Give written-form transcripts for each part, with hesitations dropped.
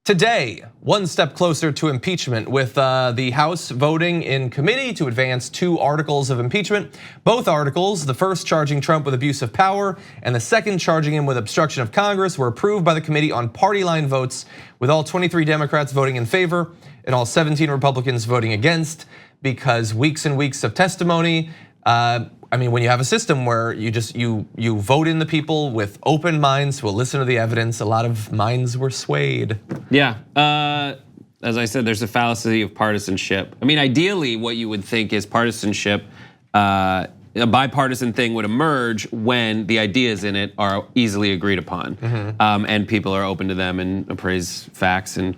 Today, one step closer to impeachment with the House voting in committee to advance 2 articles of impeachment. Both articles, the first charging Trump with abuse of power and the second charging him with obstruction of Congress, were approved by the committee on party line votes, with all 23 Democrats voting in favor and all 17 Republicans voting against, because weeks and weeks of testimony. I mean, when you have a system where you vote in the people with open minds who will listen to the evidence, a lot of minds were swayed. Yeah, as I said, there's a fallacy of partisanship. I mean, ideally, what you would think is partisanship, a bipartisan thing would emerge when the ideas in it are easily agreed upon, and people are open to them and appraise facts and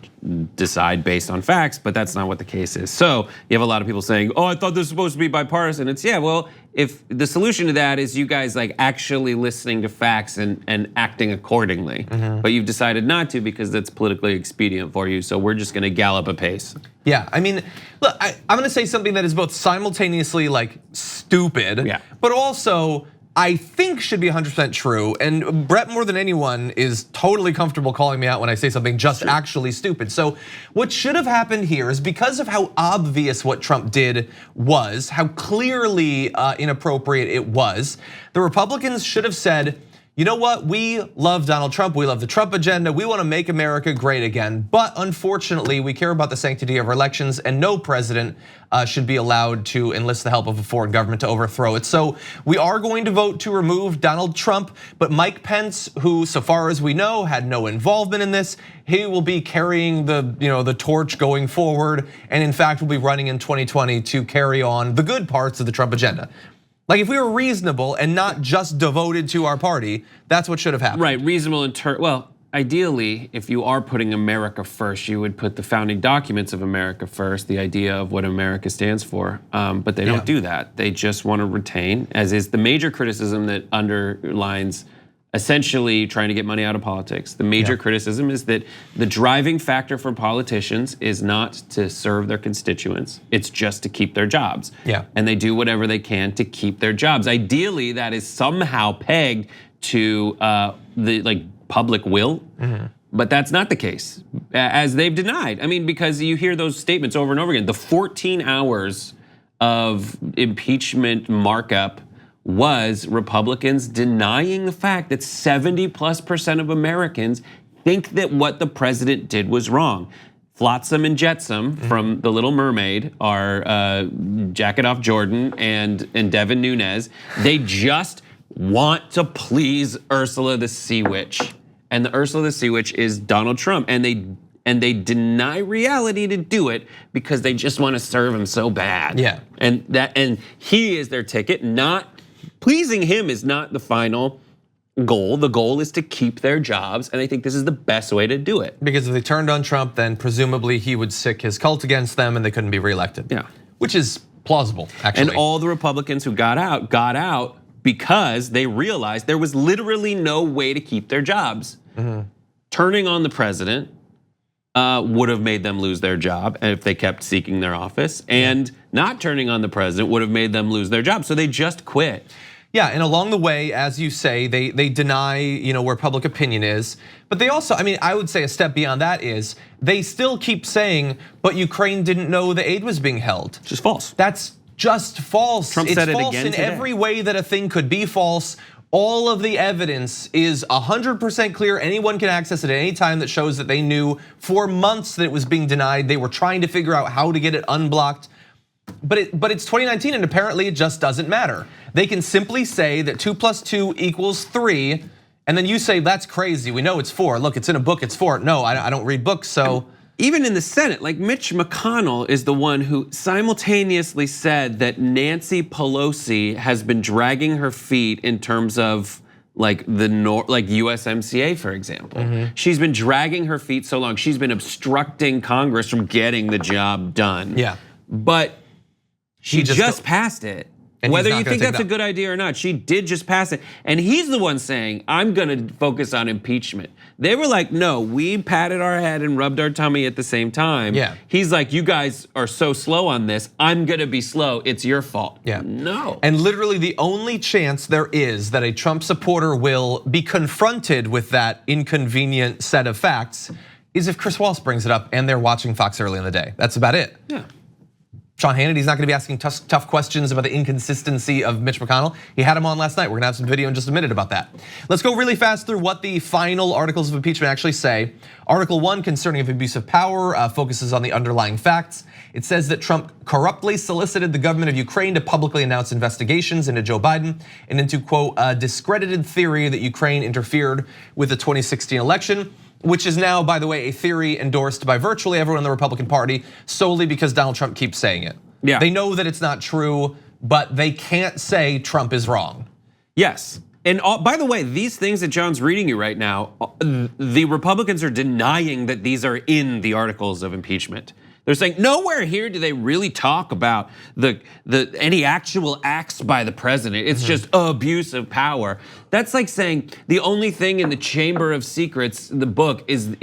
decide based on facts. But that's not what the case is. So you have a lot of people saying, "Oh, I thought this was supposed to be bipartisan." It's well, if the solution to that is you guys like actually listening to facts and acting accordingly, but you've decided not to because that's politically expedient for you. So we're just going to gallop a pace. Yeah, I mean, look, I'm gonna say something that is both simultaneously like stupid, but also I think should be 100% true. And Brett, more than anyone, is totally comfortable calling me out when I say something just actually stupid. So what should have happened here is, because of how obvious what Trump did was, how clearly inappropriate it was, the Republicans should have said, you know what, we love Donald Trump, we love the Trump agenda, we want to make America great again, but unfortunately we care about the sanctity of our elections, and no president should be allowed to enlist the help of a foreign government to overthrow it. So we are going to vote to remove Donald Trump, but Mike Pence, who so far as we know had no involvement in this, he will be carrying the torch going forward, and in fact will be running in 2020 to carry on the good parts of the Trump agenda. Like, if we were reasonable and not just devoted to our party, that's what should have happened. Right, reasonable in well, ideally, if you are putting America first, you would put the founding documents of America first, the idea of what America stands for. But they don't do that. They just want to retain, as is the major criticism that underlines essentially trying to get money out of politics. The major criticism is that the driving factor for politicians is not to serve their constituents, it's just to keep their jobs. And they do whatever they can to keep their jobs. Ideally, that is somehow pegged to the public will, but that's not the case, as they've denied. I mean, because you hear those statements over and over again. The 14 hours of impeachment markup was Republicans denying the fact that 70+% of Americans think that what the president did was wrong. Flotsam and Jetsam from The Little Mermaid are Jacket Off Jordan and Devin Nunes. They just want to please Ursula the Sea Witch. And the Ursula the Sea Witch is Donald Trump. And they deny reality to do it because they just want to serve him so bad. And he is their ticket. Not pleasing him is not the final goal. The goal is to keep their jobs, and I think this is the best way to do it. Because if they turned on Trump, then presumably he would sick his cult against them and they couldn't be reelected. Which is plausible, actually. And all the Republicans who got out because they realized there was literally no way to keep their jobs. Turning on the president would have made them lose their job if they kept seeking their office, and not turning on the president would have made them lose their job. So they just quit. Yeah, and along the way, as you say, they deny where public opinion is, but they also, I mean, I would say a step beyond that is they still keep saying, but Ukraine didn't know the aid was being held. Just false. That's just false. Trump said it again in today. Every way that a thing could be false. All of the evidence is 100% clear. Anyone can access it at any time that shows that they knew for months that it was being denied. They were trying to figure out how to get it unblocked. But it's 2019 and apparently it just doesn't matter. They can simply say that 2 + 2 = 3, and then you say that's crazy. We know it's 4. Look, it's in a book, it's 4. No, I don't read books, so. Even in the Senate, like Mitch McConnell is the one who simultaneously said that Nancy Pelosi has been dragging her feet in terms of like USMCA, for example. She's been dragging her feet so long. She's been obstructing Congress from getting the job done. But she just passed it. Whether you think that's a good idea or not, she did just pass it. And he's the one saying, I'm gonna focus on impeachment. They were like, no, we patted our head and rubbed our tummy at the same time. He's like, you guys are so slow on this. I'm gonna be slow, it's your fault. No. And literally the only chance there is that a Trump supporter will be confronted with that inconvenient set of facts is if Chris Wallace brings it up and they're watching Fox early in the day. That's about it. Yeah. Sean Hannity's not gonna be asking tough questions about the inconsistency of Mitch McConnell. He had him on last night. We're gonna have some video in just a minute about that. Let's go really fast through what the final articles of impeachment actually say. Article 1 concerning abuse of power focuses on the underlying facts. It says that Trump corruptly solicited the government of Ukraine to publicly announce investigations into Joe Biden and into, quote, a discredited theory that Ukraine interfered with the 2016 election, which is now, by the way, a theory endorsed by virtually everyone in the Republican Party solely because Donald Trump keeps saying it. Yeah. They know that it's not true, but they can't say Trump is wrong. Yes. And by the way, these things that John's reading you right now, the Republicans are denying that these are in the articles of impeachment. They're saying nowhere here do they really talk about any actual acts by the president. It's just abuse of power. That's like saying the only thing in the Chamber of Secrets, the book, is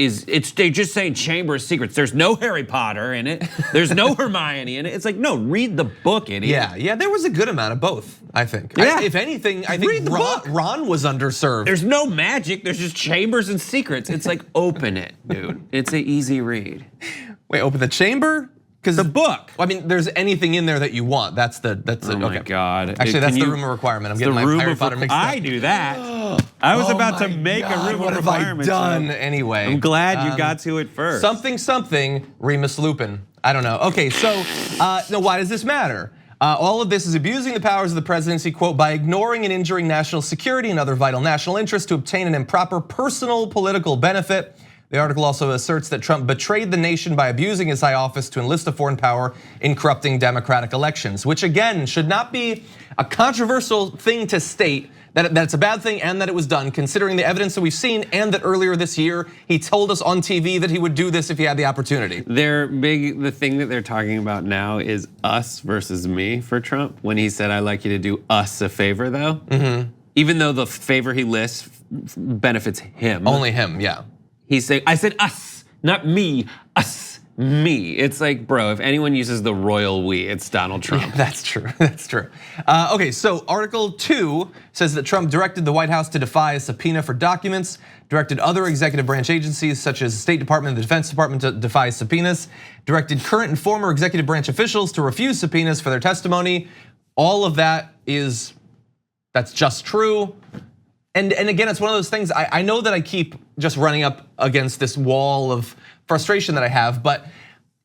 they just saying Chamber of Secrets. There's no Harry Potter in it. There's no Hermione in it. It's like, no, read the book, idiot. Yeah, there was a good amount of both, I think. Yeah. If anything, I think Ron was underserved. There's no magic. There's just chambers and secrets. It's like, open it, dude. It's an easy read. Wait, open the chamber? Because the book. I mean, there's anything in there that you want. That's oh my okay. God. Actually, that's the room of requirement. I'm getting my Harry Potter mixed up. I knew that. I was about to make a room of requirement. What have I done anyway? I'm glad you got to it first. Something, Remus Lupin. I don't know. Okay, so now why does this matter? All of this is abusing the powers of the presidency, quote, by ignoring and injuring national security and other vital national interests to obtain an improper personal political benefit. The article also asserts that Trump betrayed the nation by abusing his high office to enlist a foreign power in corrupting democratic elections, which again should not be a controversial thing to state that it's a bad thing and that it was done, considering the evidence that we've seen and that earlier this year he told us on TV that he would do this if he had the opportunity. The thing that they're talking about now is us versus me for Trump. When he said, "I'd like you to do us a favor," though, even though the favor he lists benefits him, only him, yeah. He's saying, I said us, not me, us, me. It's like, bro, if anyone uses the royal we, it's Donald Trump. Yeah, that's true, that's true. Okay, so Article 2 says that Trump directed the White House to defy a subpoena for documents, directed other executive branch agencies such as the State Department and the Defense Department to defy subpoenas, directed current and former executive branch officials to refuse subpoenas for their testimony. All of that that's just true. And again, it's one of those things, I know that I keep just running up against this wall of frustration that I have, but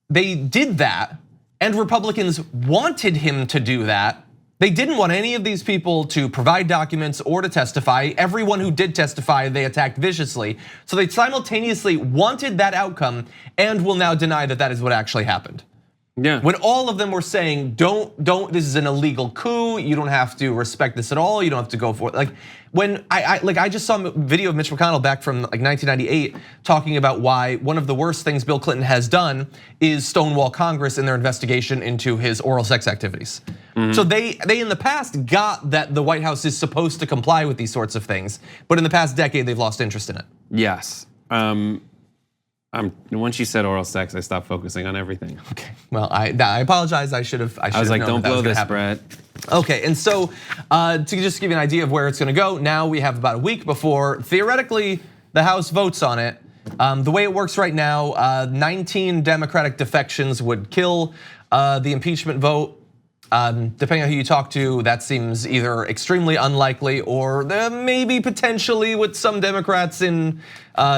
they did that, and Republicans wanted him to do that. They didn't want any of these people to provide documents or to testify. Everyone who did testify, they attacked viciously. So they simultaneously wanted that outcome and will now deny that that is what actually happened. Yeah. When all of them were saying, don't, this is an illegal coup, you don't have to respect this at all, you don't have to go for it. Like, when I just saw a video of Mitch McConnell back from like 1998 talking about why one of the worst things Bill Clinton has done is stonewall Congress in their investigation into his oral sex activities. So they in the past got that the White House is supposed to comply with these sorts of things, but in the past decade they've lost interest in it. Yes. Once you said oral sex, I stopped focusing on everything. Okay, well, I apologize. I should have. I was like, don't blow this, Brett. Okay, and so to just give you an idea of where it's going to go, now we have about a week before theoretically the House votes on it. The way it works right now, 19 Democratic defections would kill the impeachment vote. Depending on who you talk to, that seems either extremely unlikely or maybe potentially with some Democrats in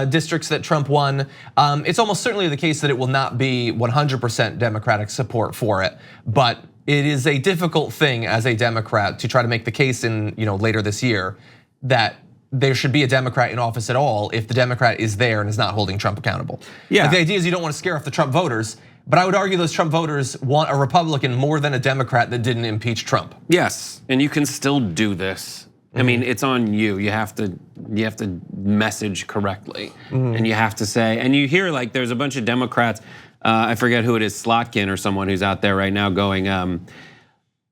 districts that Trump won. It's almost certainly the case that it will not be 100% Democratic support for it, but it is a difficult thing as a Democrat to try to make the case in later this year that there should be a Democrat in office at all if the Democrat is there and is not holding Trump accountable. Yeah. Like the idea is you don't want to scare off the Trump voters, but I would argue those Trump voters want a Republican more than a Democrat that didn't impeach Trump. Yes, and you can still do this. I mean, it's on you. You have to message correctly, and you have to say. And you hear like there's a bunch of Democrats. I forget who it is, Slotkin or someone who's out there right now going,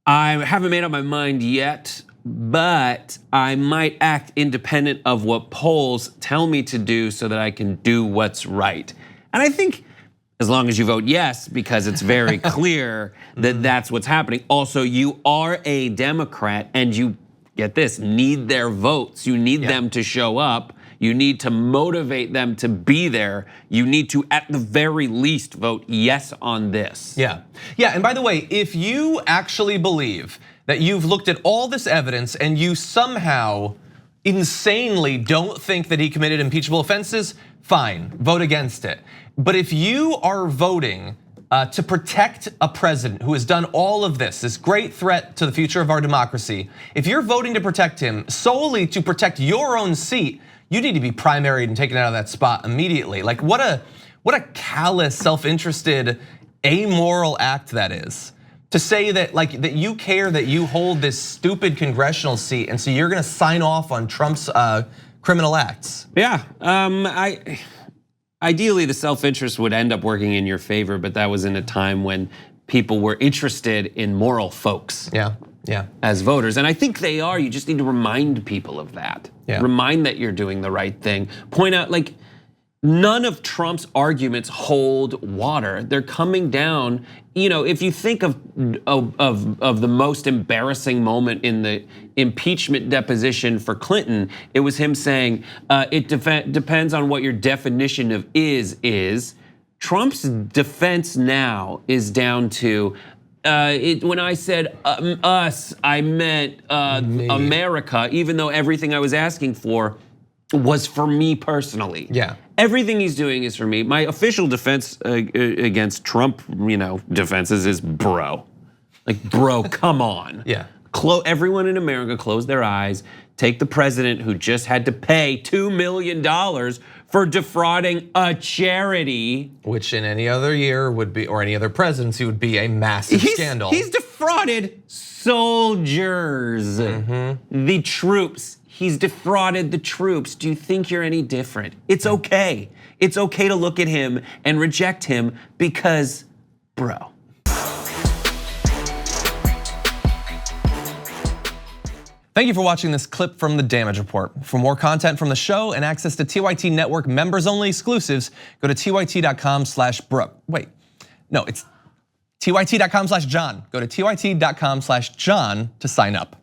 I haven't made up my mind yet, but I might act independent of what polls tell me to do so that I can do what's right. And I think as long as you vote yes, because it's very clear that that's what's happening. Also, you are a Democrat and you, get this, need their votes. You need them to show up. You need to motivate them to be there. You need to, at the very least, vote yes on this. Yeah, and by the way, if you actually believe that you've looked at all this evidence and you somehow insanely don't think that he committed impeachable offenses, fine, vote against it. But if you are voting to protect a president who has done all of this great threat to the future of our democracy, if you're voting to protect him solely to protect your own seat, you need to be primaried and taken out of that spot immediately. Like what a callous, self-interested, amoral act that is. To say that that you care that you hold this stupid congressional seat, and so you're gonna sign off on Trump's criminal acts. Yeah, ideally the self-interest would end up working in your favor, but that was in a time when people were interested in moral folks. Yeah. As voters, and I think they are. You just need to remind people of that. Yeah. Remind that you're doing the right thing. Point out none of Trump's arguments hold water. They're coming down. If you think of the most embarrassing moment in the impeachment deposition for Clinton, it was him saying, it depends on what your definition of is. Trump's defense now is down to, when I said us, I meant America, even though everything I was asking for was for me personally. Yeah. Everything he's doing is for me. My official defense against Trump, defenses is bro. Bro, come on. Yeah. Everyone in America close their eyes. Take the president who just had to pay $2 million for defrauding a charity. Which in any other year would be, or any other presidency would be a massive scandal. He's defrauded soldiers, the troops. He's defrauded the troops. Do you think you're any different? It's okay. It's okay to look at him and reject him because, bro. Thank you for watching this clip from the Damage Report. For more content from the show and access to TYT Network members-only exclusives, go to tyt.com/Brooke. Wait, no, it's tyt.com/John. Go to tyt.com/John to sign up.